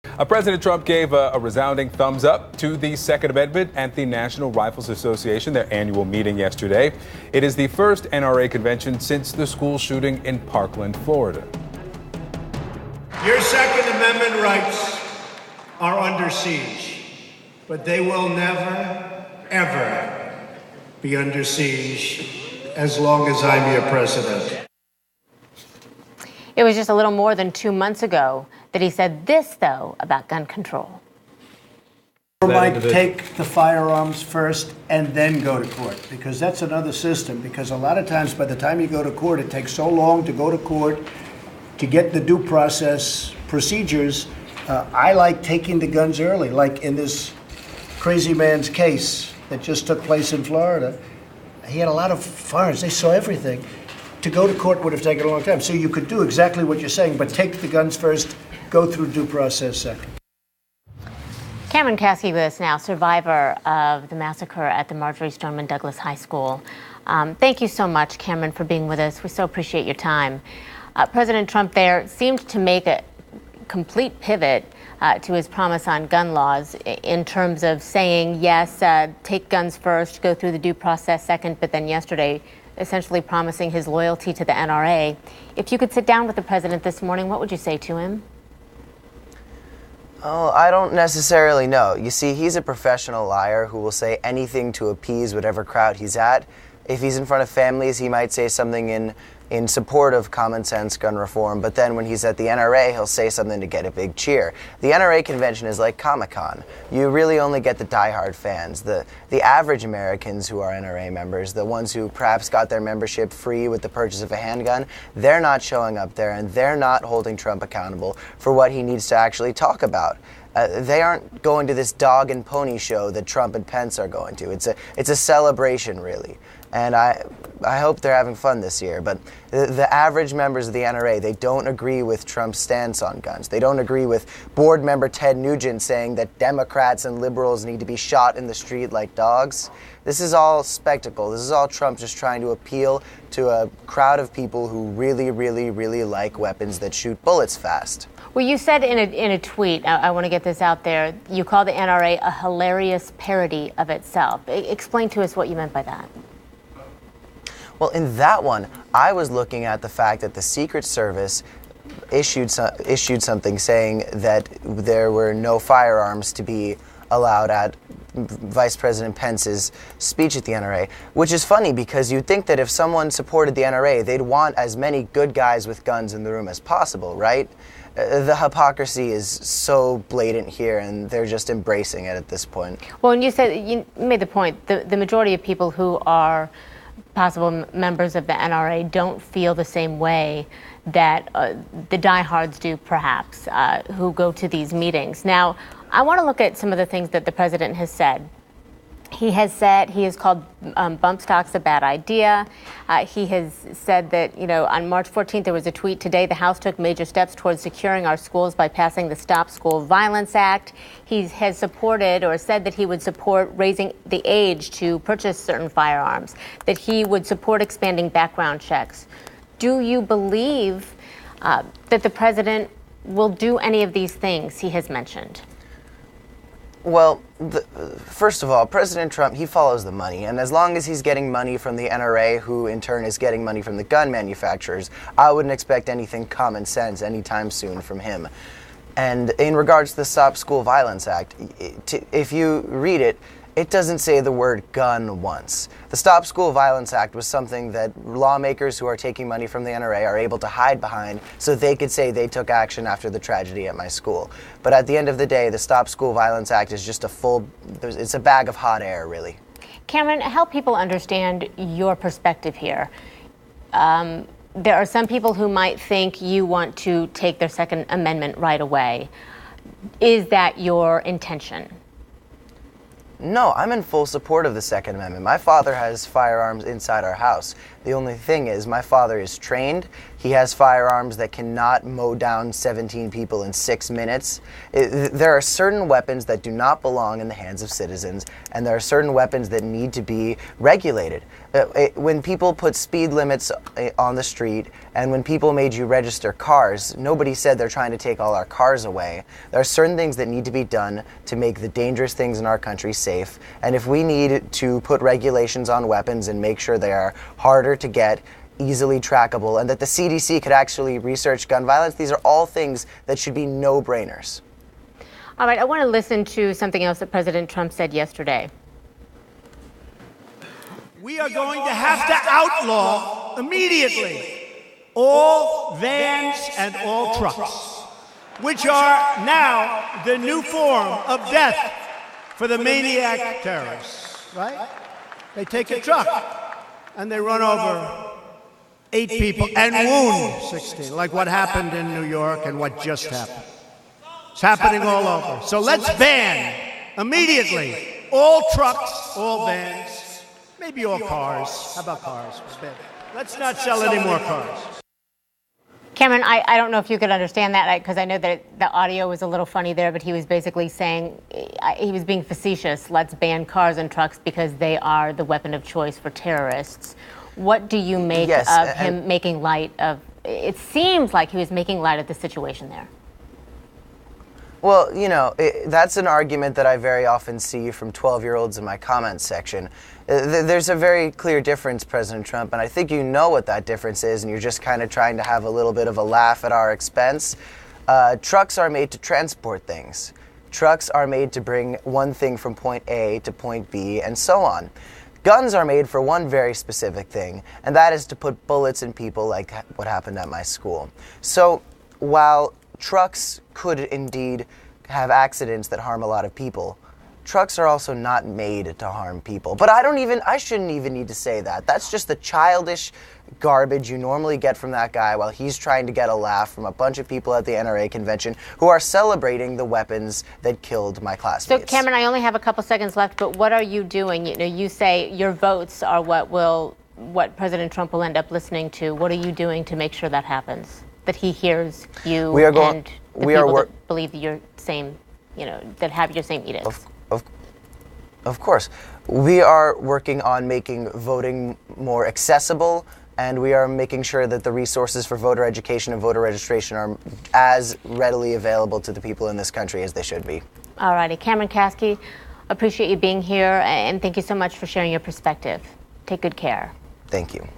President Trump gave a resounding thumbs up to the Second Amendment at the National Rifle Association, their annual meeting yesterday. It is the first NRA convention since the school shooting in Parkland, Florida. Your Second Amendment rights are under siege, but they will never, ever be under siege as long as I'm your president. It was just a little more than 2 months ago that he said this, though, about gun control. Or might take the firearms first and then go to court, because that's another system. Because a lot of times, by the time you go to court, it takes so long to go to court to get the due process procedures. I like taking the guns early, like in this crazy man's case that just took place in Florida. He had a lot of firearms. They saw everything. To go to court would have taken a long time. So you could do exactly what you're saying, but take the guns first, go through due process second. Cameron Kasky with us now, survivor of the massacre at the Marjory Stoneman Douglas High School. Thank you so much, Cameron, for being with us. We so appreciate your time. President Trump there seemed to make a complete pivot to his promise on gun laws in terms of saying, yes, take guns first, go through the due process second, but then yesterday essentially promising his loyalty to the NRA. If you could sit down with the president this morning, what would you say to him? Oh, I don't necessarily know. You see, he's a professional liar who will say anything to appease whatever crowd he's at. If he's in front of families, he might say something in support of common sense gun reform, but then when he's at the NRA, he'll say something to get a big cheer. The NRA convention is like Comic-Con. You really only get the diehard fans, the average Americans who are NRA members, the ones who perhaps got their membership free with the purchase of a handgun. They're not showing up there, and they're not holding Trump accountable for what he needs to actually talk about. They aren't going to this dog and pony show that Trump and Pence are going to. It's a celebration, really. And I hope they're having fun this year. But the average members of the NRA, they don't agree with Trump's stance on guns. They don't agree with board member Ted Nugent saying that Democrats and liberals need to be shot in the street like dogs. This is all spectacle. This is all Trump just trying to appeal to a crowd of people who really, really, really like weapons that shoot bullets fast. Well, you said in a tweet, I want to get this out there, you call the NRA a hilarious parody of itself. Explain to us what you meant by that. Well, in that one, I was looking at the fact that the Secret Service issued something saying that there were no firearms to be allowed at Vice President Pence's speech at the NRA, which is funny because you'd think that if someone supported the NRA, they'd want as many good guys with guns in the room as possible, right? The hypocrisy is so blatant here, and they're just embracing it at this point. Well, and you made the point, the majority of people who are possible members of the NRA don't feel the same way that the diehards do, perhaps, who go to these meetings. Now, I want to look at some of the things that the president has said. He has called bump stocks a bad idea. He has said that, on March 14th, there was a tweet, today the House took major steps towards securing our schools by passing the Stop School Violence Act. He has supported or said that he would support raising the age to purchase certain firearms, that he would support expanding background checks. Do you believe that the president will do any of these things he has mentioned? Well, first of all, President Trump, he follows the money. And as long as he's getting money from the NRA, who in turn is getting money from the gun manufacturers, I wouldn't expect anything common sense anytime soon from him. And in regards to the Stop School Violence Act, if you read it, it doesn't say the word gun once. The Stop School Violence Act was something that lawmakers who are taking money from the NRA are able to hide behind so they could say they took action after the tragedy at my school. But at the end of the day, the Stop School Violence Act is just it's a bag of hot air, really. Cameron, help people understand your perspective here. There are some people who might think you want to take their Second Amendment right away. Is that your intention? No, I'm in full support of the Second Amendment. My father has firearms inside our house. The only thing is, my father is trained. He has firearms that cannot mow down 17 people in 6 minutes. There are certain weapons that do not belong in the hands of citizens, and there are certain weapons that need to be regulated. When people put speed limits on the street, and when people made you register cars, nobody said they're trying to take all our cars away. There are certain things that need to be done to make the dangerous things in our country safe, and if we need to put regulations on weapons and make sure they are harder to get, easily trackable, and that the CDC could actually research gun violence, these are all things that should be no-brainers. All right, I want to listen to something else that President Trump said yesterday. We are going to have to outlaw immediately all vans and all trucks, which are now the new form of death for the maniac terrorists, right? They take a truck and they run over 8 people and wound 16, like what happened in New York and what just happened. It's happening all over. So let's ban immediately all trucks, all vans, maybe all cars. How about cars? Let's not sell any more cars. Cameron, I don't know if you could understand that, because I know that the audio was a little funny there, but he was basically saying, he was being facetious, let's ban cars and trucks because they are the weapon of choice for terrorists. What do you make of him making light of, it seems like he was making light of the situation there. Well, you know, that's an argument that I very often see from 12-year-olds in my comments section. There's a very clear difference, President Trump, and I think you know what that difference is, and you're just kind of trying to have a little bit of a laugh at our expense. Trucks are made to transport things. Trucks are made to bring one thing from point A to point B, and so on. Guns are made for one very specific thing, and that is to put bullets in people, like what happened at my school. So while trucks could indeed have accidents that harm a lot of people, trucks are also not made to harm people. But I shouldn't even need to say that. That's just the childish garbage you normally get from that guy while he's trying to get a laugh from a bunch of people at the NRA convention who are celebrating the weapons that killed my classmates. So Cameron, I only have a couple seconds left, but what are you doing? You know, you say your votes are what President Trump will end up listening to. What are you doing to make sure that happens? That he hears you and the people that believe your same, you know, that have your same edicts. Of course. We are working on making voting more accessible, and we are making sure that the resources for voter education and voter registration are as readily available to the people in this country as they should be. All righty. Cameron Kasky, appreciate you being here, and thank you so much for sharing your perspective. Take good care. Thank you.